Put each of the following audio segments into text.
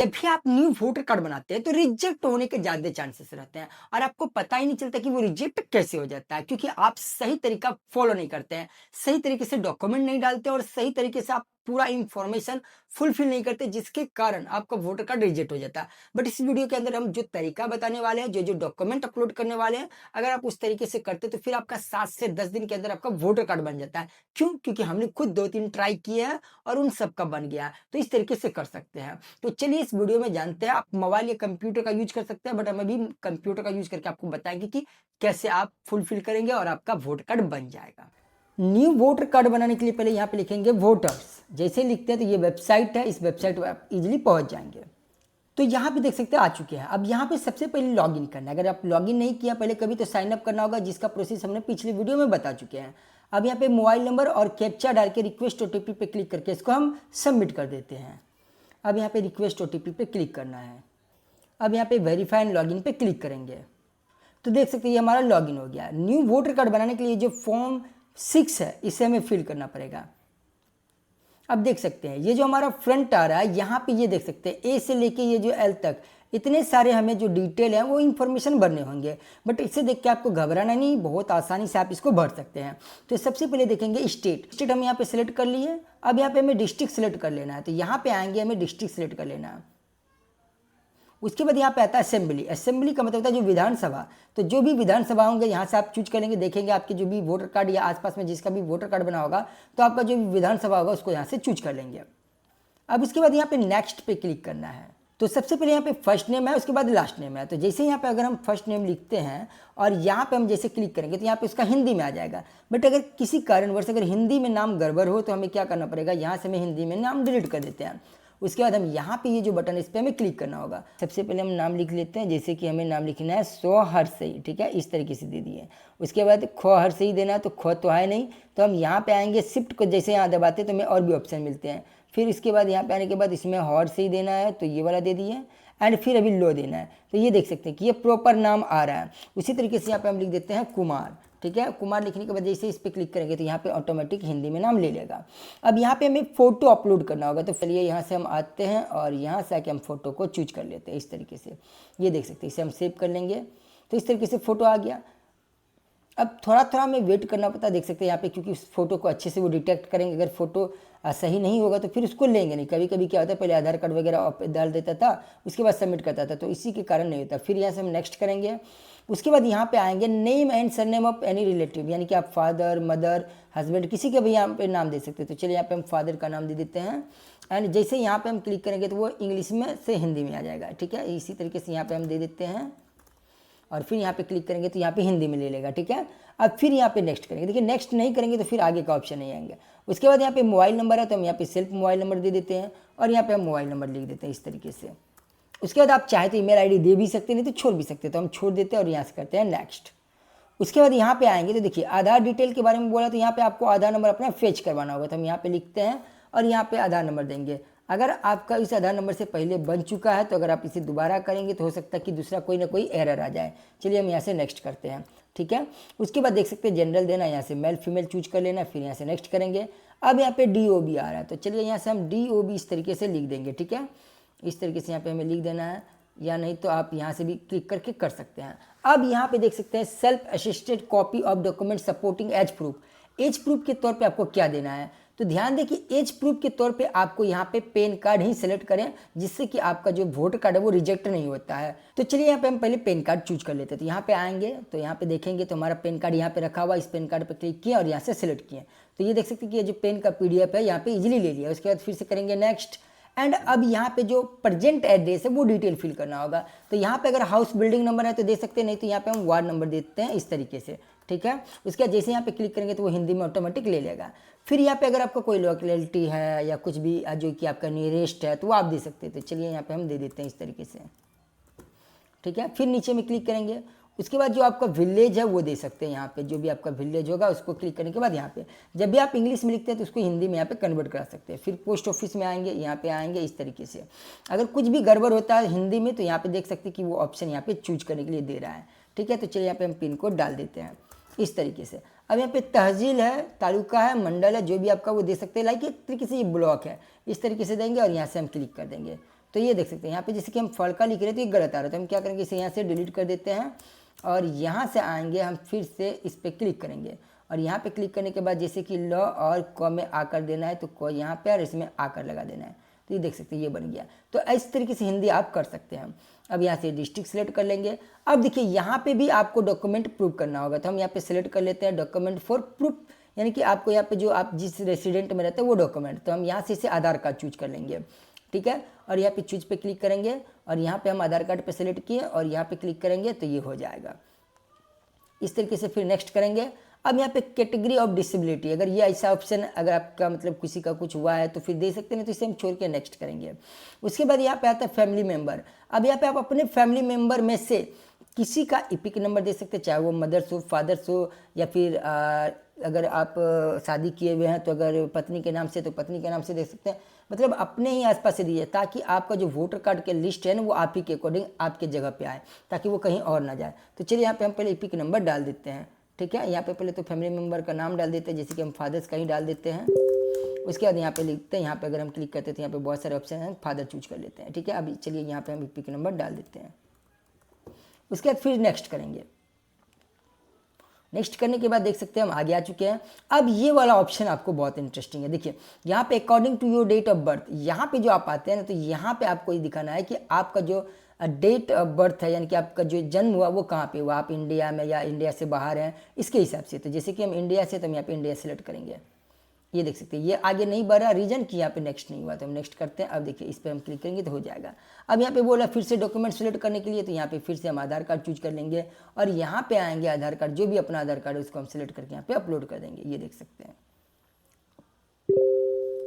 जब भी आप न्यू वोटर कार्ड बनाते हैं तो रिजेक्ट होने के ज्यादा चांसेस रहते हैं और आपको पता ही नहीं चलता कि वो रिजेक्ट कैसे हो जाता है, क्योंकि आप सही तरीका फॉलो नहीं करते हैं, सही तरीके से डॉक्यूमेंट नहीं डालते और सही तरीके से आप पूरा इंफॉर्मेशन फुलफिल नहीं करते, जिसके कारण आपका वोटर कार्ड रिजेक्ट हो जाता है। बट इस वीडियो के अंदर हम जो तरीका बताने वाले हैं, जो जो डॉक्यूमेंट अपलोड करने वाले हैं, अगर आप उस तरीके से करते तो फिर आपका 7 से 10 दिन के अंदर आपका वोटर कार्ड बन जाता है। क्यों? क्योंकि हमने खुद 2-3 ट्राई किए हैं और उन सब का बन गया है। तो इस तरीके से कर सकते हैं। तो चलिए इस वीडियो में जानते हैं। आप मोबाइल या कंप्यूटर का यूज कर सकते हैं, बट हम अभी कंप्यूटर का यूज करके आपको बताएंगे कि कैसे आप फुलफिल करेंगे और आपका वोटर कार्ड बन जाएगा। न्यू वोटर कार्ड बनाने के लिए पहले यहाँ पे लिखेंगे वोटर्स। जैसे लिखते हैं तो ये वेबसाइट है, इस वेबसाइट पर आप इजिली पहुंच जाएंगे। तो यहाँ पे देख सकते हैं आ चुके हैं। अब यहाँ पे सबसे पहले लॉगिन करना है। अगर आप लॉगिन नहीं किया पहले कभी तो साइन अप करना होगा, जिसका प्रोसेस हमने पिछली वीडियो में बता चुके हैं। अब यहाँ पे मोबाइल नंबर और कैप्चा डाल के रिक्वेस्ट ओटीपी पे क्लिक करके इसको हम सबमिट कर देते हैं। अब यहाँ पे रिक्वेस्ट ओटीपी पे क्लिक करना है। अब यहाँ पे वेरीफाई एंड लॉगिन पे क्लिक करेंगे तो देख सकते हैं ये हमारा लॉगिन हो गया। न्यू वोटर कार्ड बनाने के लिए जो फॉर्म 6 है इसे हमें फिल करना पड़ेगा। अब देख सकते हैं ये जो हमारा फ्रंट आ रहा है, यहाँ पे ये देख सकते हैं ए से लेके ये जो एल तक इतने सारे हमें जो डिटेल है वो इन्फॉर्मेशन भरने होंगे। बट इसे देख के आपको घबराना नहीं, बहुत आसानी से आप इसको भर सकते हैं। तो सबसे पहले देखेंगे स्टेट हम यहाँ पे सिलेक्ट कर लिए। अब यहाँ पे हमें डिस्ट्रिक्ट सिलेक्ट कर लेना है, तो यहाँ पे आएंगे हमें डिस्ट्रिक्ट सिलेक्ट कर लेना है। उसके बाद यहाँ पे आता है असेंबली। असेंबली का मतलब होता है जो विधानसभा। तो जो भी विधानसभा होंगे यहाँ से आप चूज करेंगे। देखेंगे आपके जो भी वोटर कार्ड या आसपास में जिसका भी वोटर कार्ड बना होगा तो आपका जो भी विधानसभा होगा उसको यहाँ से चूज कर लेंगे। अब उसके बाद यहाँ पे नेक्स्ट पे क्लिक करना है। तो सबसे पहले यहाँ पे फर्स्ट नेम है, उसके बाद लास्ट नेम है। तो जैसे यहाँ पे अगर हम फर्स्ट नेम लिखते हैं और यहाँ पे हम जैसे क्लिक करेंगे तो यहाँ पे उसका हिंदी में आ जाएगा। बट अगर किसी कारणवश अगर हिंदी में नाम गड़बड़ हो तो हमें क्या करना पड़ेगा, यहाँ से हमें हिंदी में नाम डिलीट कर देते हैं। उसके बाद हम यहाँ पे ये जो बटन इस पर हमें क्लिक करना होगा। सबसे पहले हम नाम लिख लेते हैं, जैसे कि हमें नाम लिखना है सोहरसई, ठीक है, इस तरीके से दे दिए। उसके बाद खोहरसई देना है, तो खो तो है नहीं, तो हम यहाँ पे आएंगे शिफ्ट को जैसे यहाँ दबाते तो हमें और भी ऑप्शन मिलते हैं। फिर इसके बाद यहाँ पे आने के बाद इसमें हॉर्सई देना है, तो ये वाला दे दिए। एंड फिर अभी लो देना है, तो ये देख सकते हैं कि ये प्रॉपर नाम आ रहा है। उसी तरीके से यहाँ पे हम लिख देते हैं कुमार, ठीक है। कुमार लिखने के बाद जैसे इस पर क्लिक करेंगे तो यहाँ पे ऑटोमेटिक हिंदी में नाम ले लेगा। अब यहाँ पे हमें फोटो अपलोड करना होगा, तो चलिए यहाँ से हम आते हैं और यहाँ से आके हम फोटो को चूज कर लेते हैं इस तरीके से। ये देख सकते हैं, इसे हम सेव कर लेंगे तो इस तरीके से फोटो आ गया। अब थोड़ा थोड़ा हमें वेट करना पड़ता है, देख सकते हैं यहाँ पे, क्योंकि उस फोटो को अच्छे से वो डिटेक्ट करेंगे। अगर फोटो सही नहीं होगा तो फिर उसको लेंगे नहीं। कभी कभी क्या होता है, पहले आधार कार्ड वगैरह डाल देता था, उसके बाद सबमिट करता था, तो इसी के कारण नहीं होता। फिर यहाँ से हम नेक्स्ट करेंगे। उसके बाद यहाँ पे आएंगे name and surname of any relative, यानी कि आप फादर, मदर, हस्बैंड किसी का भी यहाँ पे नाम दे सकते हैं। तो चलिए यहाँ पे हम फादर का नाम दे देते हैं। एंड जैसे यहाँ पे हम क्लिक करेंगे तो वो इंग्लिश में से हिंदी में आ जाएगा, ठीक है। इसी तरीके से यहाँ पे हम दे देते हैं और फिर यहाँ पे क्लिक करेंगे तो यहाँ पे हिंदी में ले लेगा, ठीक है। अब फिर यहाँ पे नेक्स्ट करेंगे। देखिए नेक्स्ट नहीं करेंगे तो फिर आगे का ऑप्शन नहीं आएंगे। उसके बाद यहाँ पे मोबाइल नंबर है, तो हम यहाँ पे सेल्फ मोबाइल नंबर दे देते हैं और यहाँ पे हम मोबाइल नंबर लिख देते हैं इस तरीके से। उसके बाद आप चाहे तो ईमेल आईडी दे भी सकते हैं, नहीं तो छोड़ भी सकते हैं, तो हम छोड़ देते हैं और यहाँ से करते हैं नेक्स्ट। उसके बाद यहाँ पे आएंगे तो देखिए आधार डिटेल के बारे में बोला, तो यहाँ पे आपको आधार नंबर अपना फेच करवाना होगा, तो हम यहाँ पे लिखते हैं और यहाँ पे आधार नंबर देंगे। अगर आपका इस आधार नंबर से पहले बन चुका है तो अगर आप इसे दोबारा करेंगे तो हो सकता है कि दूसरा कोई ना कोई एरर आ जाए। चलिए हम यहाँ से नेक्स्ट करते हैं, ठीक है। उसके बाद देख सकते हैं जनरल देना, यहाँ से मेल फीमेल चूज कर लेना, फिर यहाँ से नेक्स्ट करेंगे। अब यहाँ पे DOB आ रहा है, तो चलिए यहाँ से हम DOB इस तरीके से लिख देंगे, ठीक है। इस तरीके से यहाँ पे हमें लिख देना है, या नहीं तो आप यहाँ से भी क्लिक करके कर सकते हैं। अब यहाँ पे देख सकते हैं self assisted copy of document supporting age proof. Age proof के तौर पे आपको क्या देना है, तो ध्यान दें कि एज प्रूफ के तौर पे आपको यहाँ पे पैन कार्ड ही सिलेक्ट करें, जिससे कि आपका जो वोटर कार्ड है वो रिजेक्ट नहीं होता है। तो चलिए यहाँ पे हम पहले पैन कार्ड चूज कर लेते हैं। तो यहाँ पे आएंगे तो यहाँ पे देखेंगे तो हमारा पैन कार्ड यहाँ पे रखा हुआ, इस पैन कार्ड पर क्लिक किया और यहाँ से सिलेक्ट किए। तो ये देख सकते हैं कि ये जो पेन का PDF है यहाँ पे इजिली ले लिया। उसके बाद फिर से करेंगे नेक्स्ट। एंड अब यहाँ पे जो प्रेजेंट एड्रेस है वो डिटेल फिल करना होगा। तो यहाँ पे अगर हाउस बिल्डिंग नंबर है तो दे सकते हैं, नहीं तो यहाँ पे हम वार्ड नंबर देते हैं इस तरीके से, ठीक है। उसके बाद जैसे यहाँ पे क्लिक करेंगे तो वो हिंदी में ऑटोमेटिक ले लेगा। फिर यहाँ पे अगर आपका कोई लोकेलिटी है या कुछ भी जो कि आपका नियरेस्ट है तो वो आप दे सकते हैं। तो चलिए यहाँ पे हम दे देते हैं इस तरीके से, ठीक है। फिर नीचे में क्लिक करेंगे। उसके बाद जो आपका विलेज है वो दे सकते हैं। यहाँ पे जो भी आपका विलेज होगा उसको क्लिक करने के बाद यहाँ पे जब भी आप इंग्लिश में लिखते हैं तो उसको हिंदी में यहाँ पे कन्वर्ट करा सकते हैं। फिर पोस्ट ऑफिस में आएंगे, यहाँ पे आएंगे इस तरीके से। अगर कुछ भी गड़बड़ होता है हिंदी में तो यहाँ पे देख सकते हैं कि वो ऑप्शन यहाँ पे चूज करने के लिए दे रहा है, ठीक है। तो चलिए यहाँ पे हम पिन कोड डाल देते हैं इस तरीके से। अब यहाँ पे तहसील है, तालुका है, मंडल है, जो भी आपका वो दे सकते हैं। लाइक एक तरीके से ये ब्लॉक है, इस तरीके से देंगे और यहाँ से हम क्लिक कर देंगे। तो ये देख सकते हैं यहाँ पे जैसे कि हम फड़का लिख रहे हैं तो ये गलत आ रहा है, तो हम क्या करेंगे, इसे यहाँ से डिलीट कर देते हैं और यहाँ से आएंगे हम फिर से इस पर क्लिक करेंगे और यहाँ पे क्लिक करने के बाद जैसे कि ल और क में आकर देना है तो क यहाँ पे और इसमें आकर लगा देना है, तो ये देख सकते हैं ये बन गया। तो इस तरीके से हिंदी आप कर सकते हैं। अब यहाँ से डिस्ट्रिक्ट सेलेक्ट कर लेंगे। अब देखिए यहाँ पे भी आपको डॉक्यूमेंट प्रूफ करना होगा, तो हम यहाँ पे सेलेक्ट कर लेते हैं डॉक्यूमेंट फॉर प्रूफ, यानी कि आपको यहाँ पे जो आप जिस रेसिडेंट में रहते हैं वो डॉक्यूमेंट, तो हम यहाँ से इसे आधार कार्ड चूज कर लेंगे, ठीक है। और यहाँ पे चूज पे क्लिक करेंगे और यहाँ पे हम आधार कार्ड पे सेलेक्ट किए और यहाँ पे क्लिक करेंगे तो ये हो जाएगा इस तरीके से। फिर नेक्स्ट करेंगे। अब यहाँ पे कैटेगरी ऑफ डिसेबिलिटी, अगर ये ऐसा ऑप्शन अगर आपका मतलब किसी का कुछ हुआ है तो फिर दे सकते हैं, तो इसे हम छोड़ के नेक्स्ट करेंगे। उसके बाद यहाँ पे आता है फैमिली मेम्बर। अब यहाँ पे आप अपने फैमिली मेम्बर में से किसी का इपिक नंबर दे सकते हैं, चाहे वो मदर्स हो, फादर्स हो, या फिर अगर आप शादी किए हुए हैं तो अगर पत्नी के नाम से तो पत्नी के नाम से दे सकते हैं, मतलब अपने ही आसपास से दीजिए ताकि आपका जो वोटर कार्ड के लिस्ट है ना वो आप ही के अकॉर्डिंग आपके जगह पे आए, ताकि वो कहीं और ना जाए। तो चलिए यहाँ पे हम पहले इपिक नंबर डाल देते हैं, ठीक है। यहाँ पे पहले तो फैमिली मेम्बर का नाम डाल देते हैं, जैसे कि हम फादर्स का ही डाल देते हैं। उसके बाद यहाँ पे लिखते हैं, यहाँ पे अगर हम क्लिक करते हैं तो यहाँ पे बहुत सारे ऑप्शन हैं, फादर चूज कर लेते हैं, ठीक है। अभी चलिए यहाँ पे हम इपिक नंबर डाल देते हैं। उसके बाद फिर नेक्स्ट करेंगे। नेक्स्ट करने के बाद देख सकते हैं हम आगे आ चुके हैं। अब ये वाला ऑप्शन आपको बहुत इंटरेस्टिंग है। देखिए यहाँ पे according to your date of birth, यहाँ पे जो आप आते हैं ना तो यहाँ पे आपको ये दिखाना है कि आपका जो डेट ऑफ बर्थ है, यानी कि आपका जो जन्म हुआ वो कहाँ पे हुआ, आप इंडिया में या इंडिया से बाहर हैं, इसके हिसाब से। तो जैसे कि हम इंडिया से, तो हम यहाँ पे इंडिया सेलेक्ट करेंगे। ये देख सकते हैं ये आगे नहीं बढ़ा, रीजन कि यहाँ पे नेक्स्ट नहीं हुआ, तो हम नेक्स्ट करते हैं। अब देखिए इस पर हम क्लिक करेंगे तो हो जाएगा। अब यहाँ पे बोला फिर से डॉक्यूमेंट सेलेक्ट करने के लिए, तो यहाँ पे फिर से हम आधार कार्ड चूज कर लेंगे और यहाँ पे आएंगे आधार कार्ड, जो भी अपना आधार कार्ड है उसको हम सेलेक्ट करके यहाँ पे अपलोड कर देंगे। ये देख सकते हैं।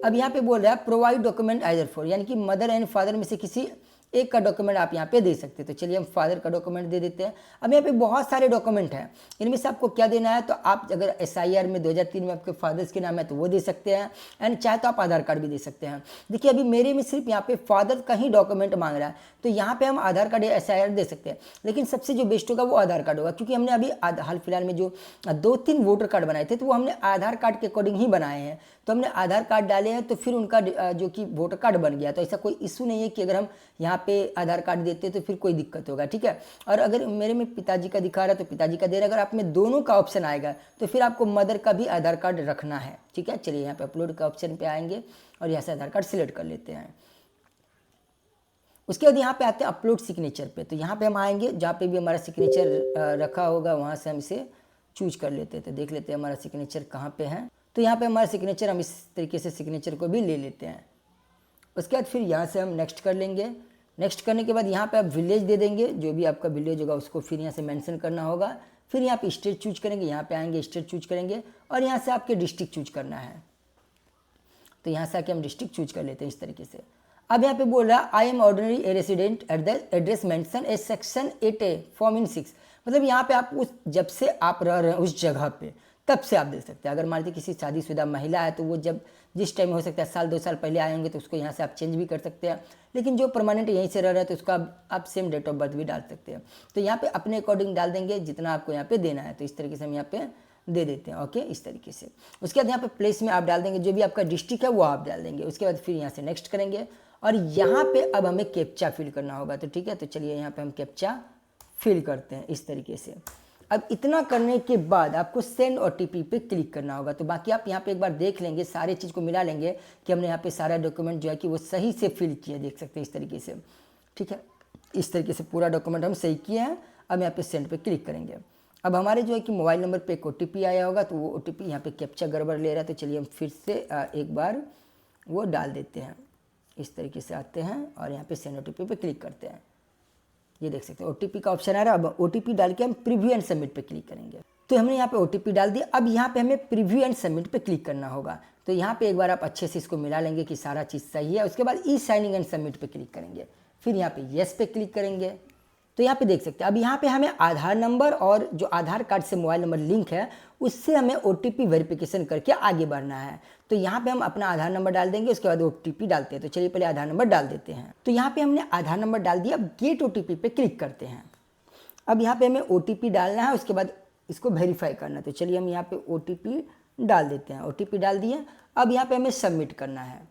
अब यहाँ पे बोल रहा है प्रोवाइड डॉक्यूमेंट आइदर फॉर, यानी कि मदर एंड फादर में से किसी एक का डॉक्यूमेंट आप यहाँ पे दे सकते हैं। तो चलिए हम फादर का डॉक्यूमेंट दे देते हैं। अब यहाँ पे बहुत सारे डॉक्यूमेंट हैं, इनमें से आपको क्या देना है, तो आप अगर SIR में 2003 में आपके फादर्स के नाम है तो वो दे सकते हैं, एंड चाहे तो आप आधार कार्ड भी दे सकते हैं। देखिए अभी मेरे में सिर्फ यहाँ पे फादर का ही डॉक्यूमेंट मांग रहा है, तो यहाँ पे हम आधार कार्ड या SIR दे सकते हैं, लेकिन सबसे जो बेस्ट होगा वो आधार कार्ड होगा, क्योंकि हमने अभी हाल फिलहाल में जो 2-3 वोटर कार्ड बनाए थे तो वो हमने आधार कार्ड के अकॉर्डिंग ही बनाए हैं। तो हमने आधार कार्ड डाले हैं तो फिर उनका जो कि वोटर कार्ड बन गया, तो ऐसा कोई इशू नहीं है कि अगर हम यहाँ पे आधार कार्ड देते तो फिर कोई दिक्कत होगा, ठीक है। और अगर मेरे में पिताजी का दिखा रहा है तो पिताजी का दे रहा है, अगर आप में दोनों का ऑप्शन आएगा तो फिर आपको मदर का भी आधार कार्ड रखना है, ठीक है। चलिए यहाँ पे अपलोड का ऑप्शन पे आएंगे और यहाँ से आधार कार्ड सिलेक्ट कर लेते हैं। उसके बाद यहाँ पे आते हैं अपलोड सिग्नेचर पे, तो यहाँ पे हम आएंगे जहाँ पे भी हमारा सिग्नेचर रखा होगा वहाँ से हम इसे चूज कर लेते हैं। तो देख लेते हैं हमारा सिग्नेचर कहाँ पे है, तो यहाँ पे हमारा सिग्नेचर हम इस तरीके से सिग्नेचर को भी ले लेते हैं। उसके बाद फिर यहाँ से हम नेक्स्ट कर लेंगे। नेक्स्ट करने के बाद यहाँ पे आप विलेज दे देंगे, जो भी आपका विलेज होगा उसको फिर यहाँ से मेंशन करना होगा। फिर यहाँ पे स्टेट चूज करेंगे, यहाँ पे आएंगे स्टेट चूज करेंगे और यहाँ से आपके डिस्ट्रिक्ट चूज करना है, तो यहाँ से आके हम डिस्ट्रिक्ट चूज कर लेते हैं इस तरीके से। अब यहाँ पे बोल रहा है I am ordinary resident at the address mention A section 8A form in 6, मतलब यहाँ पे आप उस जब से आप रह रहे हैं उस जगह पे तब से आप दे सकते हैं। अगर मान लीजिए किसी शादीशुदा महिला है तो वो जब जिस टाइम हो सकता है 1-2 साल पहले आए होंगे तो उसको यहाँ से आप चेंज भी कर सकते हैं, लेकिन जो परमानेंट यहीं से रह रहे हैं तो उसका आप सेम डेट ऑफ बर्थ भी डाल सकते हैं। तो यहाँ पे अपने अकॉर्डिंग डाल देंगे जितना आपको यहाँ पे देना है, तो इस तरीके से हम यहाँ पे दे देते हैं, ओके इस तरीके से। उसके बाद यहाँ पे प्लेस में आप डाल देंगे जो भी आपका डिस्ट्रिक्ट है वो आप डाल देंगे। उसके बाद फिर यहाँ से नेक्स्ट करेंगे और यहाँ पे अब हमें कैप्चा फिल करना होगा, तो ठीक है। तो चलिए यहाँ पे हम कैप्चा फिल करते हैं इस तरीके से। अब इतना करने के बाद आपको सेंड OTP पे क्लिक करना होगा। तो बाकी आप यहाँ पे एक बार देख लेंगे, सारे चीज़ को मिला लेंगे कि हमने यहाँ पे सारा डॉक्यूमेंट जो है कि वो सही से फिल किया, देख सकते हैं इस तरीके से, ठीक है। इस तरीके से पूरा डॉक्यूमेंट हम सही किए हैं। अब यहाँ पे सेंड पे क्लिक करेंगे। अब हमारे जो है कि मोबाइल नंबर पे एक OTP आया होगा, तो वो OTP यहाँ पे कैप्चा गड़बड़ ले रहा है, तो चलिए हम फिर से एक बार वो डाल देते हैं। इस तरीके से आते हैं और यहाँ पे सेंड OTP पे क्लिक करते हैं। ये देख सकते हैं OTP का ऑप्शन आ रहा है। अब OTP डाल के हम प्रीव्यू एंड सबमिट पे क्लिक करेंगे। तो हमने यहाँ पे OTP डाल दिया। अब यहाँ पे हमें प्रीव्यू एंड सबमिट पे क्लिक करना होगा। तो यहाँ पे एक बार आप अच्छे से इसको मिला लेंगे कि सारा चीज़ सही है। उसके बाद ई साइनिंग एंड सबमिट पे क्लिक करेंगे, फिर यहाँ पे येस पे क्लिक करेंगे। तो यहाँ पे देख सकते हैं अब यहाँ पे हमें आधार नंबर और जो आधार कार्ड से मोबाइल नंबर लिंक है उससे हमें OTP वेरिफिकेशन करके आगे बढ़ना है। तो यहाँ पे हम अपना आधार नंबर डाल देंगे, उसके बाद OTP डालते हैं। तो चलिए पहले आधार नंबर डाल देते हैं। तो यहाँ पे हमने आधार नंबर डाल दिया। अब गेट OTP पे क्लिक करते हैं। अब यहाँ पे हमें OTP डालना है, उसके बाद इसको वेरीफाई करना है। तो चलिए हम यहाँ पे OTP डाल देते हैं। OTP डाल दिए। अब यहाँ पे हमें सबमिट करना है।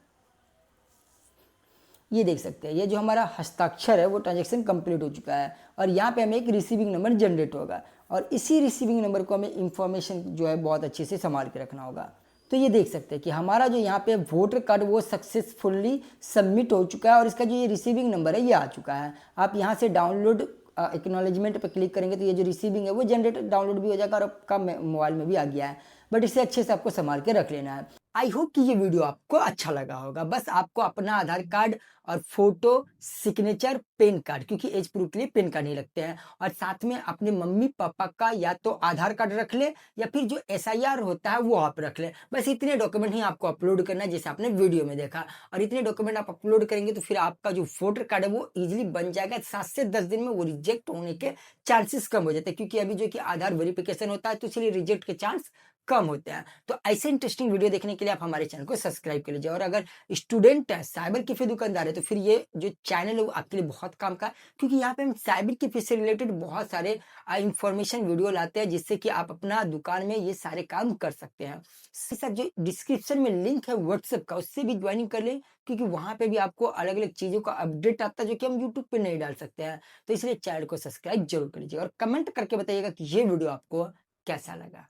ये देख सकते हैं, ये जो हमारा हस्ताक्षर है वो ट्रांजेक्शन कंप्लीट हो चुका है और यहाँ पे हमें एक रिसीविंग नंबर जनरेट होगा और इसी रिसीविंग नंबर को हमें इंफॉर्मेशन जो है बहुत अच्छे से संभाल के रखना होगा। तो ये देख सकते हैं कि हमारा जो यहाँ पे वोटर कार्ड वो सक्सेसफुली सबमिट हो चुका है और इसका जो ये रिसीविंग नंबर है ये आ चुका है। आप यहाँ से डाउनलोड एक्नॉलेजमेंट पर क्लिक करेंगे तो ये जो रिसीविंग है वो जनरेट डाउनलोड भी हो जाएगा और आपका मोबाइल में भी आ गया है। बट इसे अच्छे से आपको संभाल के रख लेना है। आई होप कि ये वीडियो आपको अच्छा लगा होगा। बस आपको अपना आधार कार्ड और फोटो, सिग्नेचर, पैन कार्ड, क्योंकि एज प्रूफ के लिए पैन कार्ड नहीं लगते हैं, और साथ में अपने मम्मी पापा का या तो आधार कार्ड रख ले या फिर जो SIR होता है वो आप रख ले। बस इतने डॉक्यूमेंट ही आपको अपलोड करना है जैसे आपने वीडियो में देखा, और इतने डॉक्यूमेंट आप अपलोड करेंगे तो फिर आपका जो वोटर कार्ड है वो इजिली बन जाएगा। 7 से 10 दिन में वो रिजेक्ट होने के चांसेस कम हो जाते हैं, क्योंकि अभी जो कि आधार वेरिफिकेशन होता है तो इसलिए रिजेक्ट के चांस कम होते हैं। तो ऐसे इंटरेस्टिंग वीडियो देखने के लिए आप हमारे चैनल को सब्सक्राइब कर लीजिए। और अगर स्टूडेंट है, साइबर कैफे दुकानदार है, तो फिर ये जो चैनल है वो आपके लिए बहुत काम का है, क्योंकि यहाँ पे हम साइबर कैफे से रिलेटेड बहुत सारे इंफॉर्मेशन वीडियो लाते हैं जिससे कि आप अपना दुकान में ये सारे काम कर सकते हैं। साथ जो डिस्क्रिप्शन में लिंक है व्हाट्सएप का, उससे भी ज्वाइनिंग कर ले, क्योंकि वहां पे भी आपको अलग अलग चीजों का अपडेट आता है जो कि हम यूट्यूब पे नहीं डाल सकते हैं। तो इसलिए चैनल को सब्सक्राइब जरूर कर लीजिए और कमेंट करके बताइएगा कि ये वीडियो आपको कैसा लगा।